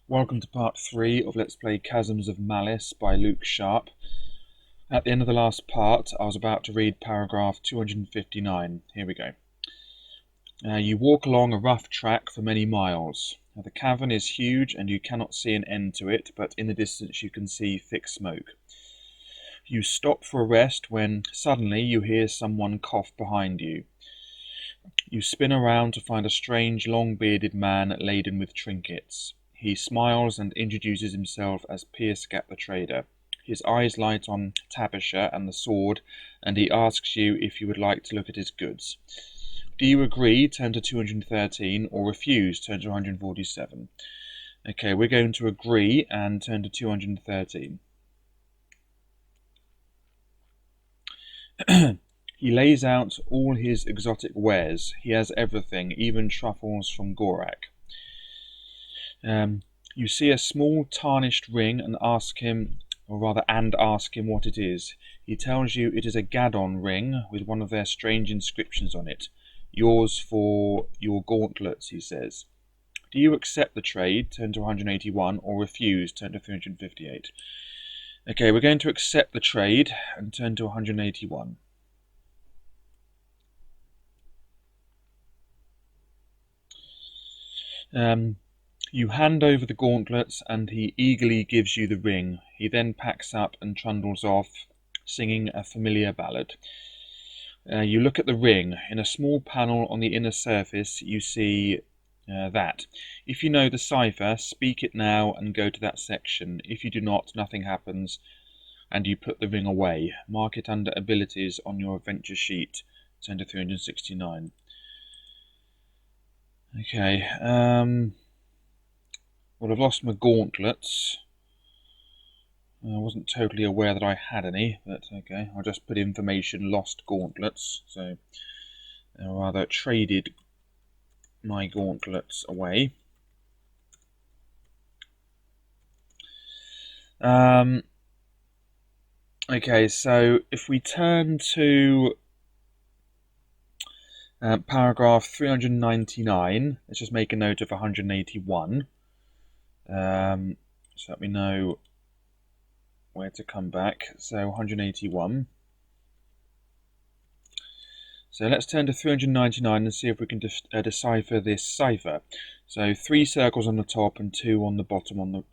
Welcome to part 3 of Let's Play Chasms of Malice by Luke Sharp. At the end of the last part, I was about to read paragraph 259. Here we go. You walk along a rough track for many miles. The cavern is huge and you cannot see an end to it, but in the distance you can see thick smoke. You stop for a rest when suddenly you hear someone cough behind you. You spin around to find a strange, long-bearded man laden with trinkets. He smiles and introduces himself as Pierscat the trader. His eyes light on Tabisha and the sword, and he asks you if you would like to look at his goods. Do you agree, turn to 213, or refuse, turn to 147? Okay, we're going to agree and turn to 213. He lays out all his exotic wares. He has everything, even truffles from Gorak. You see a small tarnished ring and ask him what it is. He tells you it is a Gadon ring with one of their strange inscriptions on it. Yours for your gauntlets, he says. Do you accept the trade, turn to 181, or refuse, turn to 358? Okay, we're going to accept the trade and turn to 181. You hand over the gauntlets and he eagerly gives you the ring. He then packs up and trundles off, singing a familiar ballad. You look at the ring. In a small panel on the inner surface you see that. If you know the cipher, speak it now and go to that section. If you do not, nothing happens and you put the ring away. Mark it under abilities on your adventure sheet. Turn to 369. Okay, well, I've lost my gauntlets. I wasn't totally aware that I had any, but okay, I'll just put information lost gauntlets. So, or rather, traded my gauntlets away. Okay, so if we turn to paragraph 399, let's just make a note of 181. So let me know where to come back. So 181. So let's turn to 399 and see if we can decipher this cipher. So 3 circles on the top and 2 on the bottom on the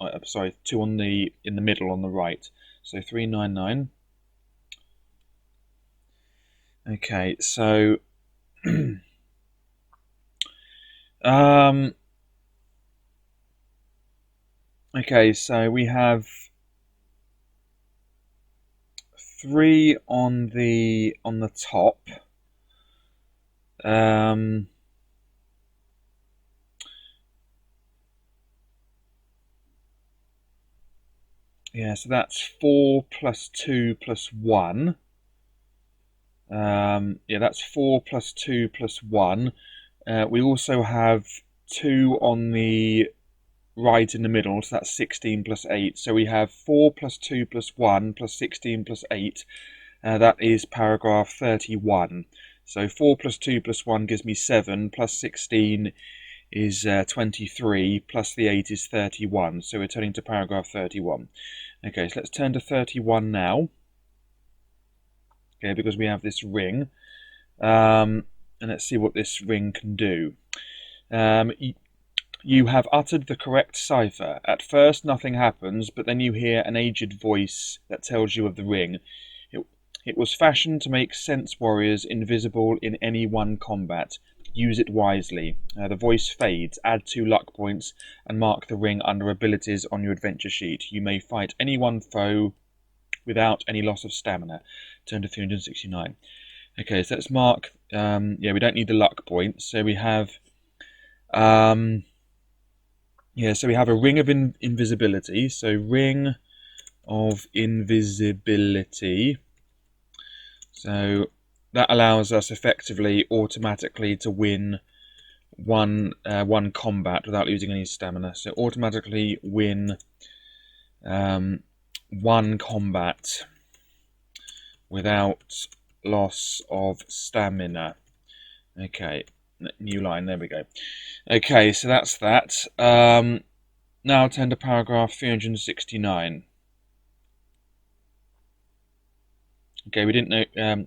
2 on the in the middle on the right. So 399. Okay, so okay, so we have 3 on the top. Yeah, so that's 4 plus 2 plus 1. Yeah, that's 4 plus 2 plus 1. We also have 2 on the right in the middle, so that's 16 plus 8. So we have 4 plus 2 plus 1 plus 16 plus 8. That is paragraph 31. So 4 plus 2 plus 1 gives me 7, plus 16 is 23, plus the 8 is 31. So we're turning to paragraph 31. Okay, so let's turn to 31 now. Okay, because we have this ring. And let's see what this ring can do. You have uttered the correct cipher. At first nothing happens, but then you hear an aged voice that tells you of the ring. It was fashioned to make sense warriors invisible in any one combat. Use it wisely. The voice fades. Add 2 luck points and mark the ring under abilities on your adventure sheet. You may fight any one foe without any loss of stamina. Turn to 369. Okay, so let's mark. Yeah, we don't need the luck points. So we have. Yeah, so we have a ring of invisibility. So ring of invisibility. So that allows us effectively automatically to win one combat without losing any stamina. So automatically win 1 combat without loss of stamina. Okay, new line, there we go. Okay, so that's that. Now turn to paragraph 369. Okay, we didn't know,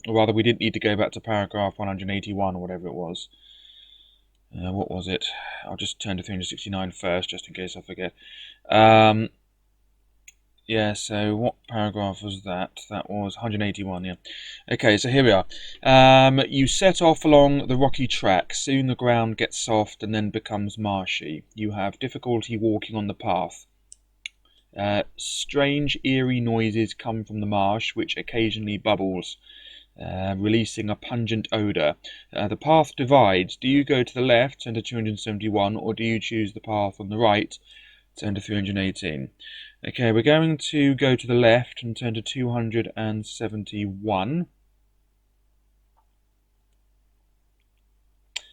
or rather, we didn't need to go back to paragraph 181 or whatever it was. What was it? I'll just turn to 369 first, just in case I forget. Yeah, so what paragraph was that? That was 181, yeah. Okay, so here we are. You set off along the rocky track. Soon the ground gets soft and then becomes marshy. You have difficulty walking on the path. Strange, eerie noises come from the marsh, which occasionally bubbles, releasing a pungent odour. The path divides. Do you go to the left, turn to 271, or do you choose the path on the right, turn to 318? Okay, we're going to go to the left and turn to 271.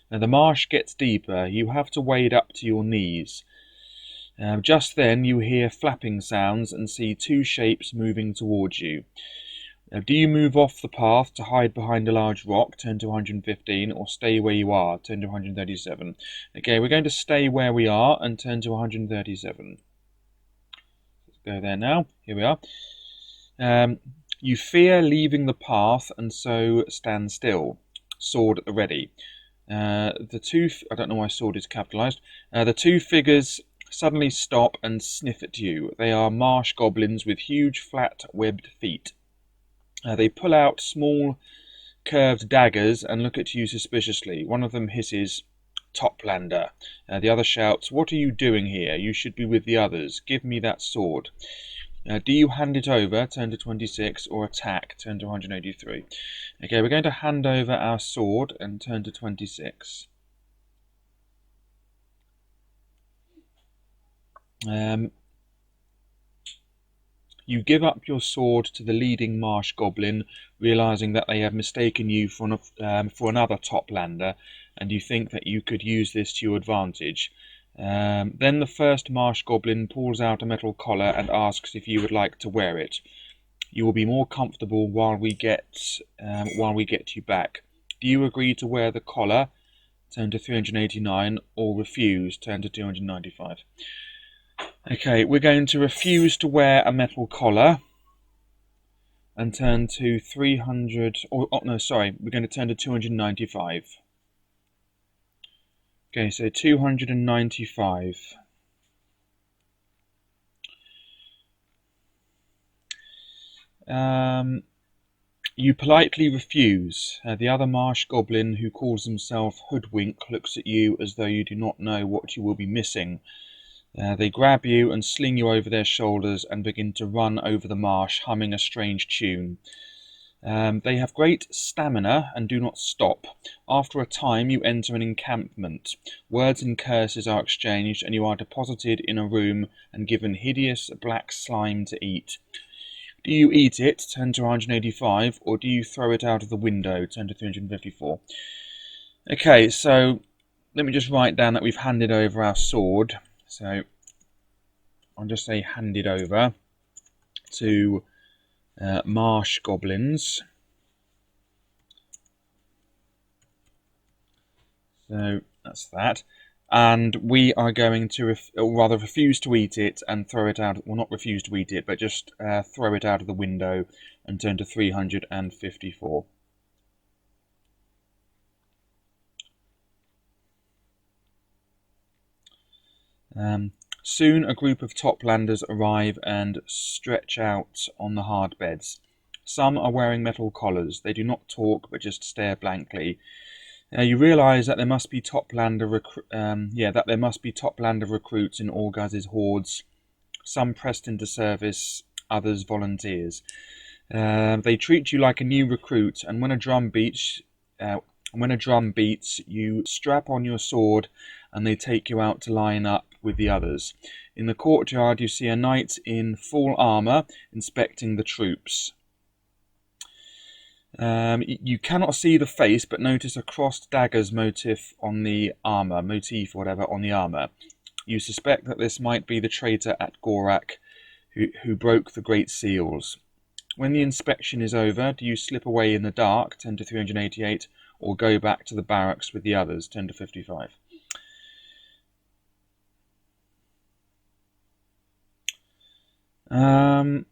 Now the marsh gets deeper. You have to wade up to your knees. Just then you hear flapping sounds and see two shapes moving towards you. Now, do you move off the path to hide behind a large rock, turn to 115, or stay where you are, turn to 137? Okay, we're going to stay where we are and turn to 137. Let's go there now. Here we are. You fear leaving the path and so stand still, sword at the ready. I don't know why sword is capitalized. The two figures suddenly stop and sniff at you. They are marsh goblins with huge, flat, webbed feet. They pull out small, curved daggers and look at you suspiciously. One of them hisses, "Toplander." The other shouts, "What are you doing here? You should be with the others. Give me that sword." Do you hand it over, turn to 26, or attack, turn to 183? Okay, we're going to hand over our sword and turn to 26. You give up your sword to the leading marsh goblin, realizing that they have mistaken you for another Toplander, and you think that you could use this to your advantage. Then the first marsh goblin pulls out a metal collar and asks if you would like to wear it. You will be more comfortable while we get you back. Do you agree to wear the collar? Turn to 389, or refuse? Turn to 295. Okay, we're going to refuse to wear a metal collar and turn to 300. We're going to turn to 295. Okay, so 295. You politely refuse. The other marsh goblin, who calls himself Hoodwink, looks at you as though you do not know what you will be missing. They grab you and sling you over their shoulders and begin to run over the marsh, humming a strange tune. They have great stamina and do not stop. After a time you enter an encampment. Words and curses are exchanged and you are deposited in a room and given hideous black slime to eat. Do you eat it, turn to 185, or do you throw it out of the window, turn to 354? Okay, so let me just write down that we've handed over our sword. So I'll just say handed over to marsh goblins. So that's that. And we are going to, refuse to eat it and throw it out. Well, not refuse to eat it, but just throw it out of the window and turn to 354. Soon a group of Toplanders arrive and stretch out on the hard beds. Some are wearing metal collars. They do not talk, but just stare blankly. You realise that there must be Toplander recruits in Orgaz's hordes. Some pressed into service, others volunteers. They treat you like a new recruit, and when a drum beats, you strap on your sword, and they take you out to line up with the others. In the courtyard, you see a knight in full armour inspecting the troops. You cannot see the face, but notice a crossed daggers motif on the armour. You suspect that this might be the traitor at Gorak, who broke the Great Seals. When the inspection is over, do you slip away in the dark, 10 to 388, or go back to the barracks with the others, 10 to 55? Okay,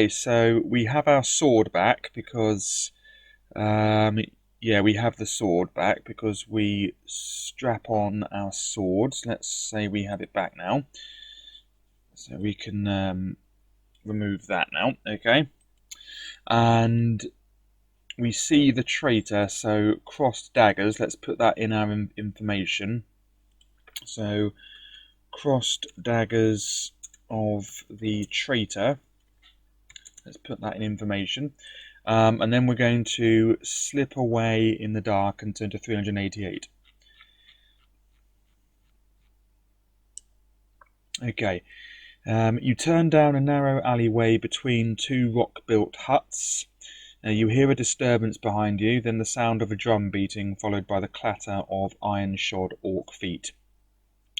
so we have our sword back because, yeah, we have the sword back because we strap on our swords. Let's say we have it back now. So we can remove that now, okay? And we see the traitor, so crossed daggers. Let's put that in our information. So crossed daggers of the traitor. Let's put that in information. And then we're going to slip away in the dark and turn to 388. Okay. You turn down a narrow alleyway between two rock-built huts. You hear a disturbance behind you, then the sound of a drum beating, followed by the clatter of iron-shod orc feet.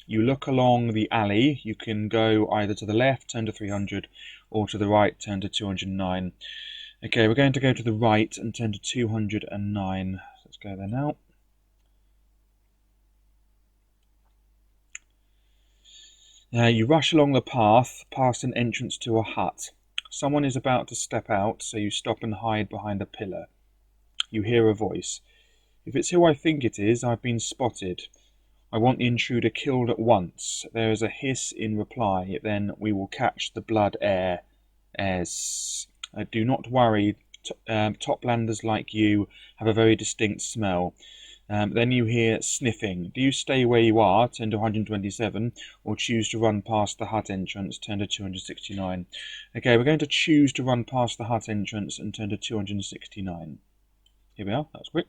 You look along the alley. You can go either to the left, turn to 300, or to the right, turn to 209. Okay, we're going to go to the right and turn to 209. Let's go there now. You rush along the path, past an entrance to a hut. Someone is about to step out, so you stop and hide behind a pillar. You hear a voice. If it's who I think it is, I've been spotted. I want the intruder killed at once. There is a hiss in reply. Then we will catch the blood airs. Do not worry. Toplanders like you have a very distinct smell. Then you hear sniffing. Do you stay where you are, turn to 127, or choose to run past the hut entrance, turn to 269? Okay, we're going to choose to run past the hut entrance and turn to 269. Here we are, that's quick.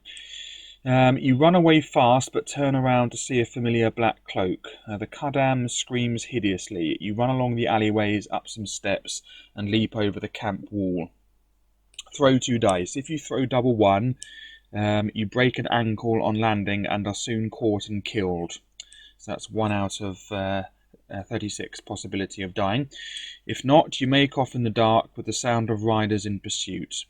You run away fast, but turn around to see a familiar black cloak. The Kadam screams hideously. You run along the alleyways, up some steps, and leap over the camp wall. Throw 2 dice. If you throw double 1, you break an ankle on landing and are soon caught and killed. So that's 1 out of 36 possibility of dying. If not, you make off in the dark with the sound of riders in pursuit.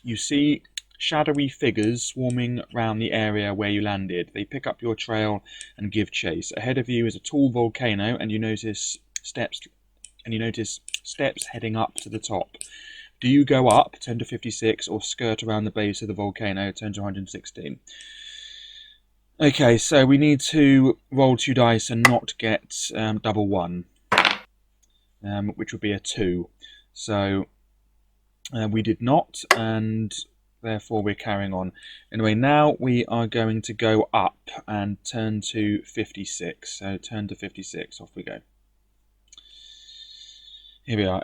You see shadowy figures swarming round the area where you landed. They pick up your trail and give chase. Ahead of you is a tall volcano, and you notice steps heading up to the top. Do you go up, turn to 56, or skirt around the base of the volcano, turn to 116? Okay, so we need to roll 2 dice and not get double 1, which would be a 2. So we did not, and therefore we're carrying on. Anyway, now we are going to go up and turn to 56. So turn to 56, off we go. Here we are.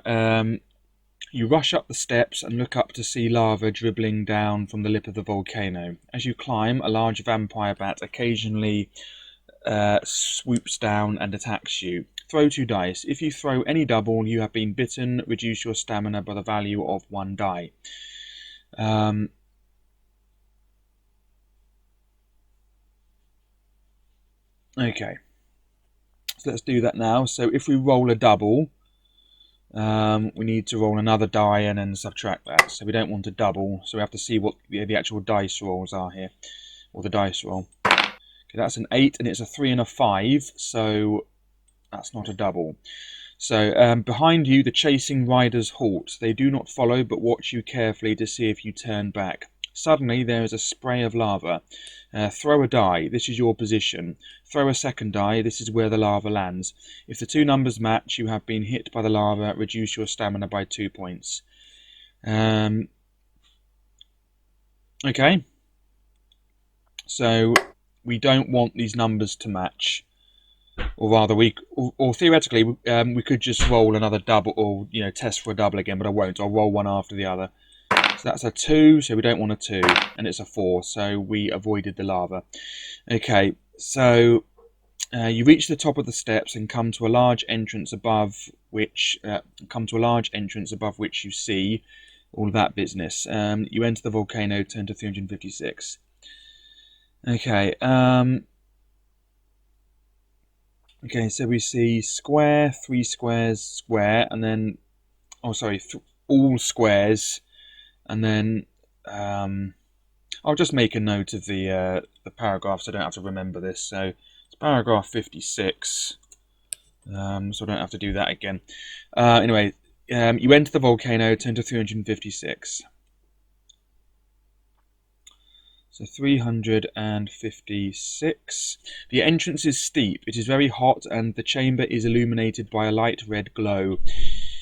You rush up the steps and look up to see lava dribbling down from the lip of the volcano. As you climb, a large vampire bat occasionally swoops down and attacks you. Throw 2 dice. If you throw any double, you have been bitten. Reduce your stamina by the value of 1 die. Okay. So let's do that now. So if we roll a double, we need to roll another die and then subtract that. So we don't want a double, so we have to see what the actual dice rolls are here, or the dice roll. Okay, that's an 8 and it's a 3 and a 5, so that's not a double. So behind you, the chasing riders halt. They do not follow, but watch you carefully to see if you turn back. Suddenly, there is a spray of lava. Throw a die. This is your position. Throw a second die. This is where the lava lands. If the 2 numbers match, you have been hit by the lava. Reduce your stamina by 2 points. Okay. So we don't want these numbers to match. Or rather, or theoretically, we could just roll another double, or test for a double again, but I won't. I'll roll one after the other. So that's a 2, so we don't want a 2, and it's a 4, so we avoided the lava. Okay, so you reach the top of the steps and come to a large entrance above which you see all of that business. You enter the volcano, turn to 356. Okay. Okay, so we see square, 3 squares, square, and then all squares, and then I'll just make a note of the paragraph so I don't have to remember this. So it's paragraph 56, so I don't have to do that again. Anyway, you enter the volcano, turn to 356. So 356. The entrance is steep. It is very hot, and the chamber is illuminated by a light red glow.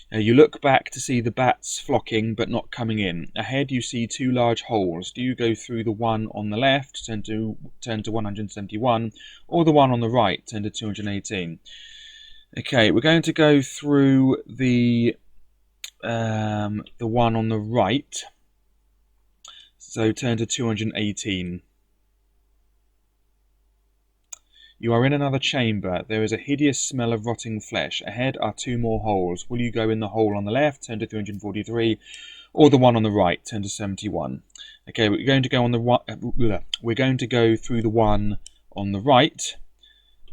You look back to see the bats flocking but not coming in. Ahead you see two large holes. Do you go through the one on the left, turn to 171, or the one on the right, turn to 218? Okay, we're going to go through the one on the right. So turn to 218. You are in another chamber. There is a hideous smell of rotting flesh. Ahead are two more holes. Will you go in the hole on the left, turn to 343, or the one on the right, turn to 71? Okay, we're going to go on the we're going to go through the one on the right.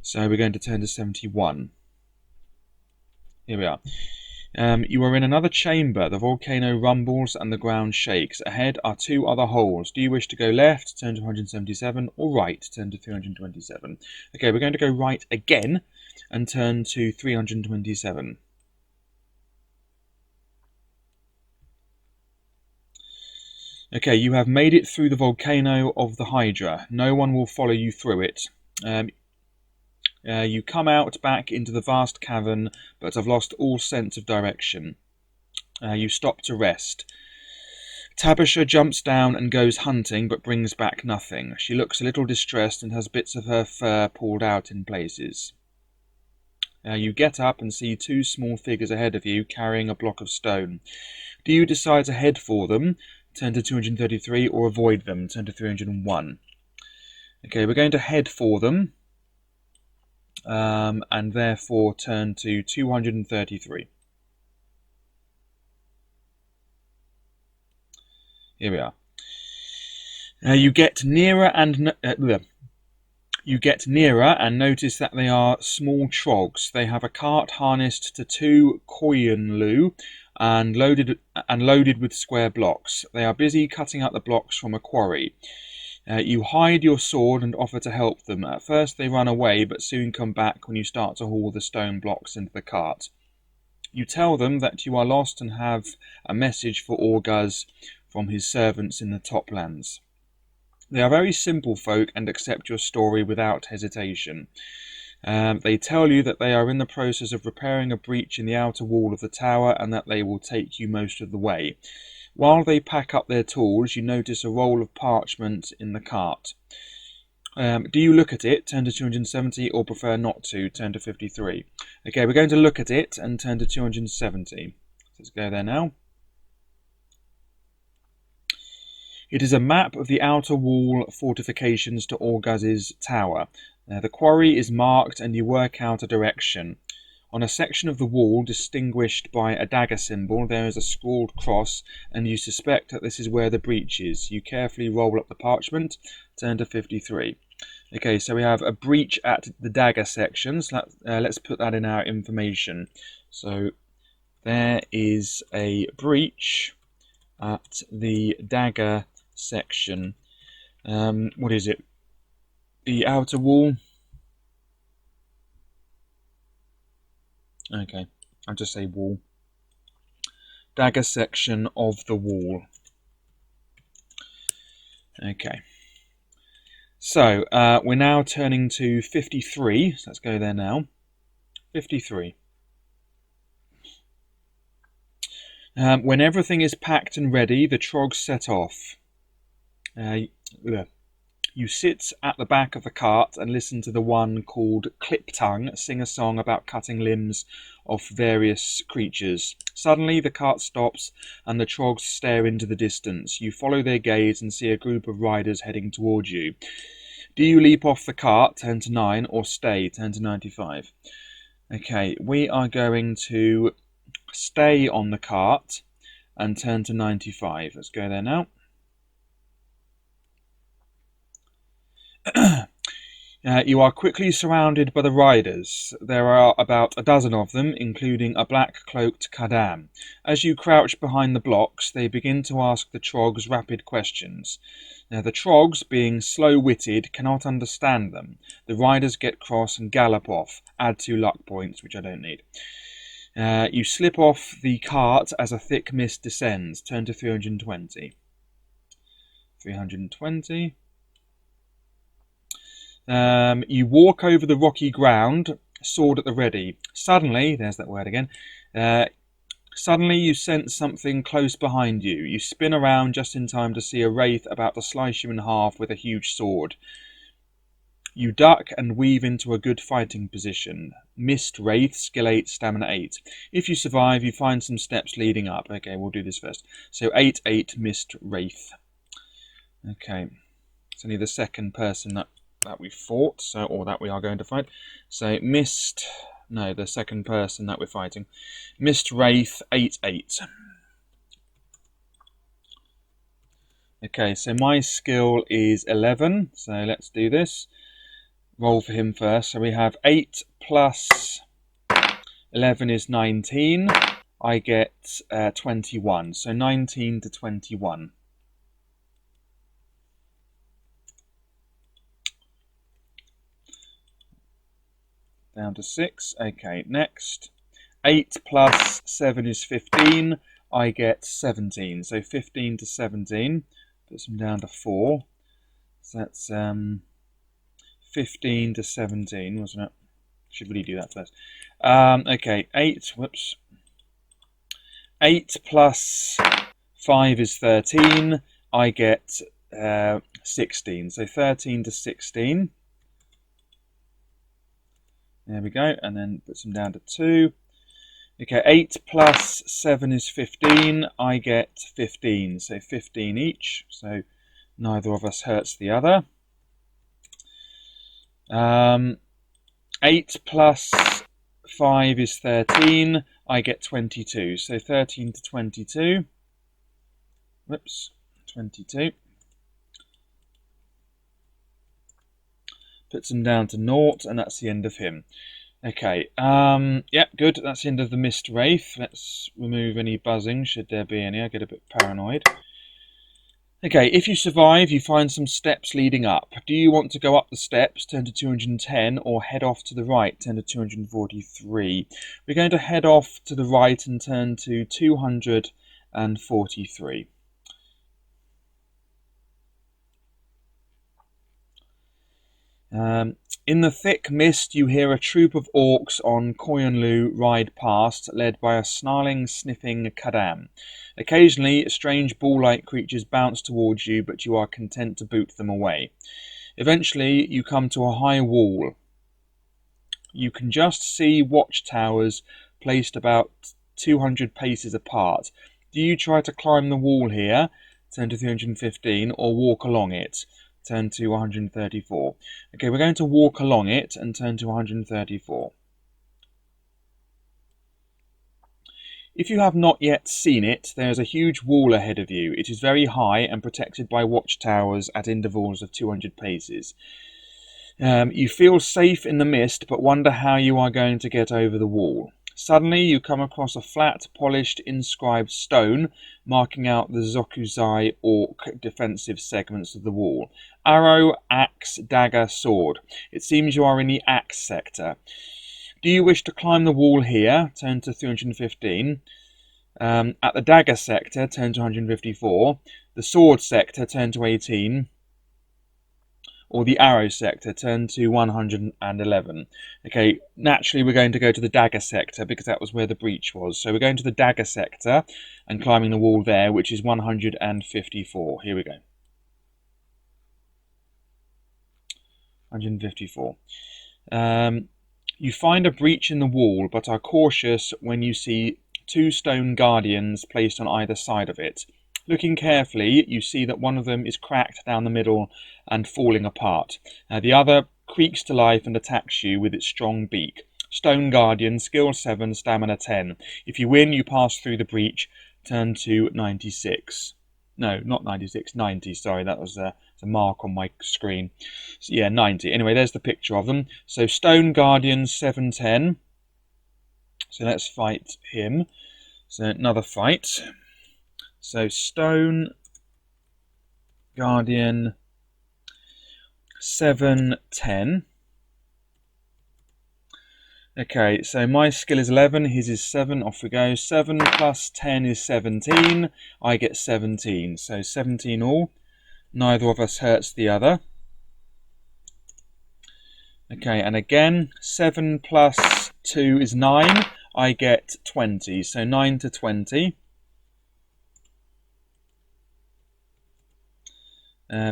So we're going to turn to 71. Here we are. You are in another chamber. The volcano rumbles and the ground shakes. Ahead are two other holes. Do you wish to go left, turn to 177, or right, turn to 327? Okay, we're going to go right again and turn to 327. Okay, you have made it through the volcano of the Hydra. No one will follow you through it. You come out back into the vast cavern, but have lost all sense of direction. You stop to rest. Tabisha jumps down and goes hunting, but brings back nothing. She looks a little distressed and has bits of her fur pulled out in places. You get up and see two small figures ahead of you carrying a block of stone. Do you decide to head for them, turn to 233, or avoid them, turn to 301? Okay, we're going to head for them. And therefore turn to 233. Here we are. You get nearer and notice that they are small trogs. They have a cart harnessed to two koyunlu and loaded with square blocks. They are busy cutting out the blocks from a quarry. You hide your sword and offer to help them. At first they run away, but soon come back when you start to haul the stone blocks into the cart. You tell them that you are lost and have a message for Orguz from his servants in the Toplands. They are very simple folk and accept your story without hesitation. They tell you that they are in the process of repairing a breach in the outer wall of the tower and that they will take you most of the way. While they pack up their tools, you notice a roll of parchment in the cart. Do you look at it, turn to 270, or prefer not to, turn to 53? Okay, we're going to look at it and turn to 270. Let's go there now. It is a map of the outer wall fortifications to Orguz's tower. The quarry is marked and you work out a direction. On a section of the wall distinguished by a dagger symbol, there is a scrawled cross, and you suspect that this is where the breach is. You carefully roll up the parchment, turn to 53. Okay, so we have a breach at the dagger sections. Let's put that in our information. So there is a breach at the dagger section. What is it? The outer wall. Okay, I'll just say wall. Dagger section of the wall. Okay. So, we're now turning to 53. So let's go there now. 53. When everything is packed and ready, the trogs set off. You sit at the back of the cart and listen to the one called Cliptongue sing a song about cutting limbs of various creatures. Suddenly the cart stops and the trogs stare into the distance. You follow their gaze and see a group of riders heading towards you. Do you leap off the cart, turn to 9, or stay, turn to 95? Okay, we are going to stay on the cart and turn to 95. Let's go there now. You are quickly surrounded by the riders. There are about a dozen of them, including a black-cloaked Kadam. As you crouch behind the blocks, they begin to ask the Trogs rapid questions. Now, the Trogs, being slow-witted, cannot understand them. The riders get cross and gallop off. Add 2 luck points, which I don't need. You slip off the cart as a thick mist descends. Turn to 320. 320. You walk over the rocky ground, sword at the ready. Suddenly, there's that word again. Suddenly you sense something close behind you. You spin around just in time to see a wraith about to slice you in half with a huge sword. You duck and weave into a good fighting position. Missed wraith, skill 8, stamina 8. If you survive, you find some steps leading up. Okay, we'll do this first. So 8-8 missed wraith. Okay, it's only the second person that we fought, or that we are going to fight. So the second person that we're fighting. Missed wraith, 8-8. Okay, so my skill is 11, so let's do this. Roll for him first. So we have 8 plus 11 is 19. I get 21, so 19 to 21. Down to 6. Okay, next. 8 plus 7 is 15. I get 17. So 15 to 17. Puts them down to 4. So that's 15 to 17, wasn't it? Should really do that first. Okay, 8. Whoops. 8 plus 5 is 13. I get 16. So 13 to 16. There we go, and then puts them down to 2. Okay, 8 plus 7 is 15. I get 15, so 15 each. So neither of us hurts the other. 8 plus 5 is 13. I get 22, so 13 to 22. Whoops, 22. Puts him down to 0, and that's the end of him. Okay, yeah, good. That's the end of the missed wraith. Let's remove any buzzing, should there be any. I get a bit paranoid. Okay, if you survive, you find some steps leading up. Do you want to go up the steps, turn to 210, or head off to the right, turn to 243? We're going to head off to the right and turn to 243. In the thick mist, you hear a troop of orcs on Koyunlu ride past, led by a snarling, sniffing Kadam. Occasionally, strange ball-like creatures bounce towards you, but you are content to boot them away. Eventually, you come to a high wall. You can just see watchtowers placed about 200 paces apart. Do you try to climb the wall here, turn to 315, or walk along it? Turn to 134. Okay, we're going to walk along it and turn to 134. If you have not yet seen it, there is a huge wall ahead of you. It is very high and protected by watchtowers at intervals of 200 paces. You feel safe in the mist, but wonder how you are going to get over the wall. Suddenly, you come across a flat, polished, inscribed stone marking out the Zokuzai orc defensive segments of the wall. Arrow, axe, dagger, sword. It seems you are in the axe sector. Do you wish to climb the wall here? Turn to 315. At the dagger sector, turn to 154. The sword sector, turn to 18. Or the arrow sector, turn to 111. Okay, naturally we're going to go to the dagger sector because that was where the breach was. So we're going to the dagger sector and climbing the wall there, which is 154. Here we go. 154. You find a breach in the wall, but are cautious when you see 2 stone guardians placed on either side of it. Looking carefully, you see that one of them is cracked down the middle and falling apart. The other creaks to life and attacks you with its strong beak. Stone Guardian, skill 7, stamina 10. If you win, you pass through the breach. Turn to 96. No, not 96, 90. Sorry, that was a mark on my screen. So, yeah, 90. Anyway, there's the picture of them. So Stone Guardian 710. So let's fight him. So another fight. So Stone Guardian 710. Okay, so my skill is 11, his is 7, off we go. 7 plus 10 is 17, I get 17, so 17 all. Neither of us hurts the other. Okay, and again, 7 plus 2 is 9, I get 20, so 9 to 20.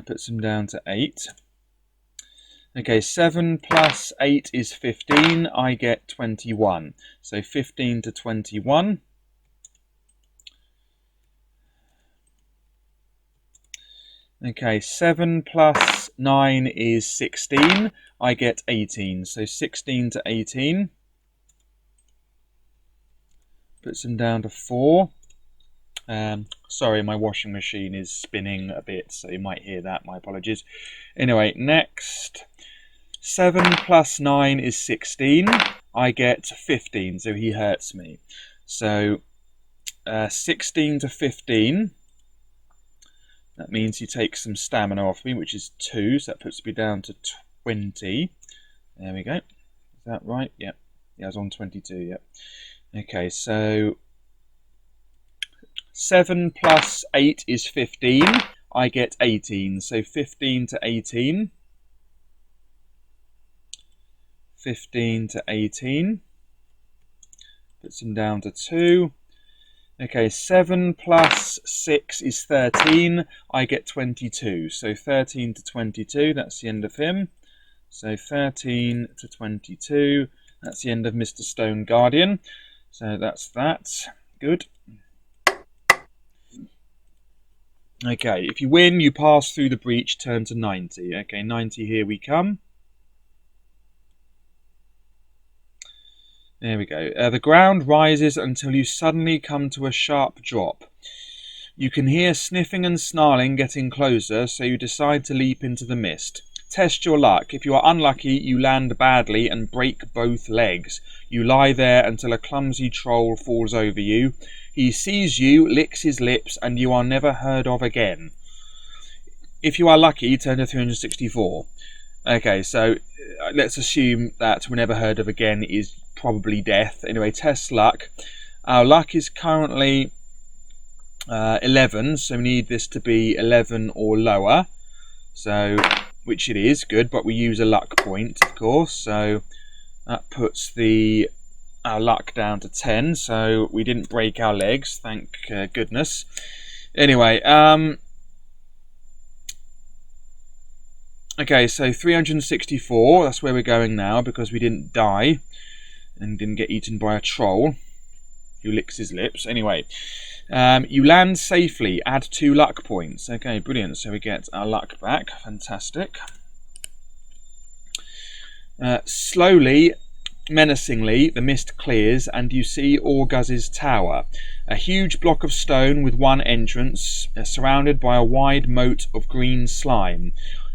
Puts him down to 8. Okay, 7 plus 8 is 15, I get 21. So 15 to 21. Okay, 7 plus 9 is 16, I get 18. So 16 to 18. Puts him down to 4. Sorry, my washing machine is spinning a bit, so you might hear that, my apologies. Anyway, next. 7 plus 9 is 16. I get 15, so he hurts me. So 16 to 15. That means he takes some stamina off me, which is 2, so that puts me down to 20. There we go. Is that right? Yep. Yeah, I was on 22, yep. Okay, so 7 plus 8 is 15. I get 18, so 15 to 18. 15 to 18. Puts him down to 2. Okay, 7 plus 6 is 13. I get 22. So 13 to 22, that's the end of him. So 13 to 22, that's the end of Mr. Stone Guardian. So that's that. Good. Okay, if you win, you pass through the breach, turn to 90. Okay, 90, here we come. There we go. The ground rises until you suddenly come to a sharp drop. You can hear sniffing and snarling getting closer, so you decide to leap into the mist. Test your luck. If you are unlucky, you land badly and break both legs. You lie there until a clumsy troll falls over you. He sees you, licks his lips, and you are never heard of again. If you are lucky, turn to 364. Okay, so let's assume that we're never heard of again is probably death. Anyway, test luck. Our luck is currently 11, so we need this to be 11 or lower. So, which it is, good, but we use a luck point, of course. So that puts our luck down to 10. So we didn't break our legs, thank goodness. Anyway, okay, so 364, that's where we're going now, because we didn't die and didn't get eaten by a troll who licks his lips. Anyway, you land safely, add 2 luck points. Okay, brilliant, so we get our luck back, fantastic. Slowly, menacingly, the mist clears and you see Orguz's tower, a huge block of stone with one entrance, surrounded by a wide moat of green slime.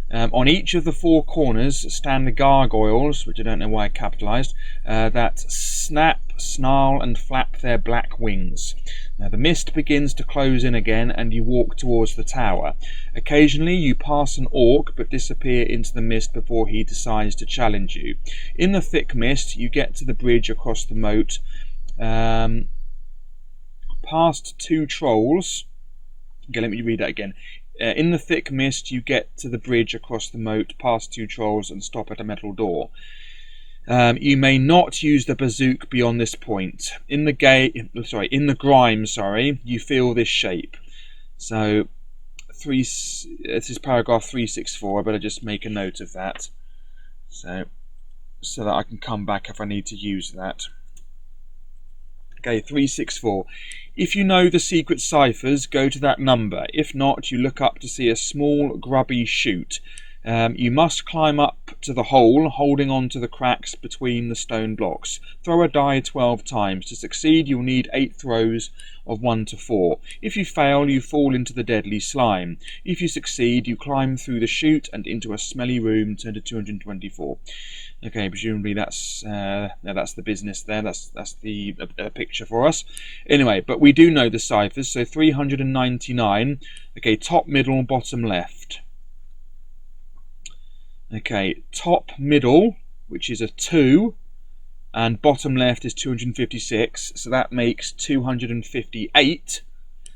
On each of the 4 corners stand the gargoyles, which I don't know why I capitalised, that snap, snarl and flap their black wings. Now the mist begins to close in again and you walk towards the tower. Occasionally you pass an orc but disappear into the mist before he decides to challenge you. In the thick mist you get to the bridge across the moat, past 2 trolls. Okay, let me read that again. In the thick mist, you get to the bridge across the moat, past 2 trolls, and stop at a metal door. You may not use the bazooka beyond this point. In the grime, you feel this shape. So, this is paragraph 364. I better just make a note of that, so that I can come back if I need to use that. Okay, 364. If you know the secret ciphers, go to that number. If not, you look up to see a small, grubby chute. You must climb up to the hole, holding on to the cracks between the stone blocks. Throw a die 12 times. To succeed, you'll need 8 throws of 1 to 4. If you fail, you fall into the deadly slime. If you succeed, you climb through the chute and into a smelly room, turn to 224. Okay, presumably that's the business there. That's the picture for us. Anyway, but we do know the ciphers. So 399. Okay, top, middle, bottom, left. Okay, top, middle, which is a 2, and bottom left is 256. So that makes 258.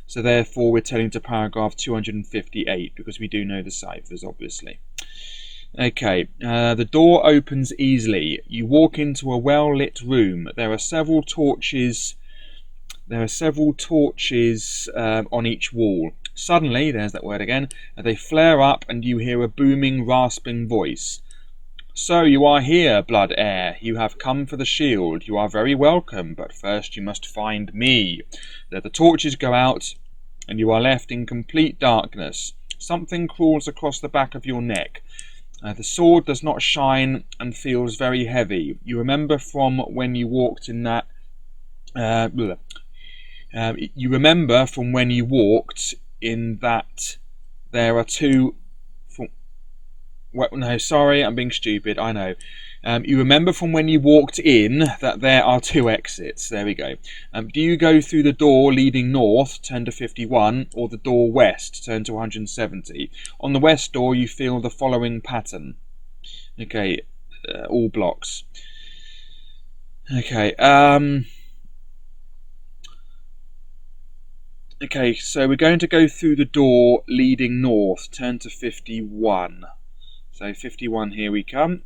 So therefore, we're turning to paragraph 258 because we do know the ciphers, obviously. Okay, the door opens easily. You walk into a well-lit room. There are several torches. On each wall. Suddenly, there's that word again, they flare up and you hear a booming, rasping voice. So you are here, blood heir. You have come for the shield. You are very welcome, but first you must find me. The torches go out and you are left in complete darkness. Something crawls across the back of your neck. The sword does not shine and feels very heavy. You remember from when you walked in that... you remember from when you walked in that there are two... no, sorry, I'm being stupid, I know. You remember from when you walked in that there are 2 exits. There we go. Do you go through the door leading north, turn to 51, or the door west, turn to 170? On the west door, you feel the following pattern. Okay, all blocks. Okay, okay, so we're going to go through the door leading north, turn to 51. So 51, here we come.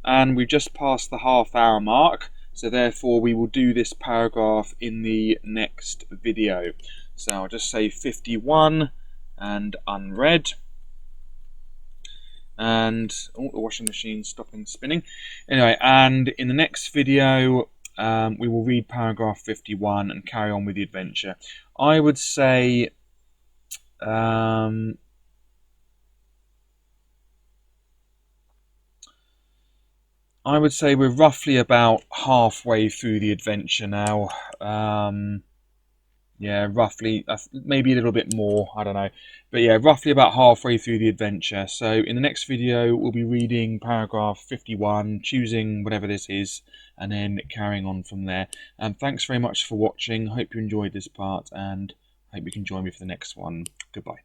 And we've just passed the half-hour mark, so therefore we will do this paragraph in the next video. So I'll just say 51 and unread. And the washing machine's stopping spinning. Anyway, and in the next video we will read paragraph 51 and carry on with the adventure. I would say we're roughly about halfway through the adventure now. Yeah, roughly, maybe a little bit more, I don't know. But yeah, roughly about halfway through the adventure. So in the next video, we'll be reading paragraph 51, choosing whatever this is, and then carrying on from there. And thanks very much for watching. Hope you enjoyed this part, and hope you can join me for the next one. Goodbye.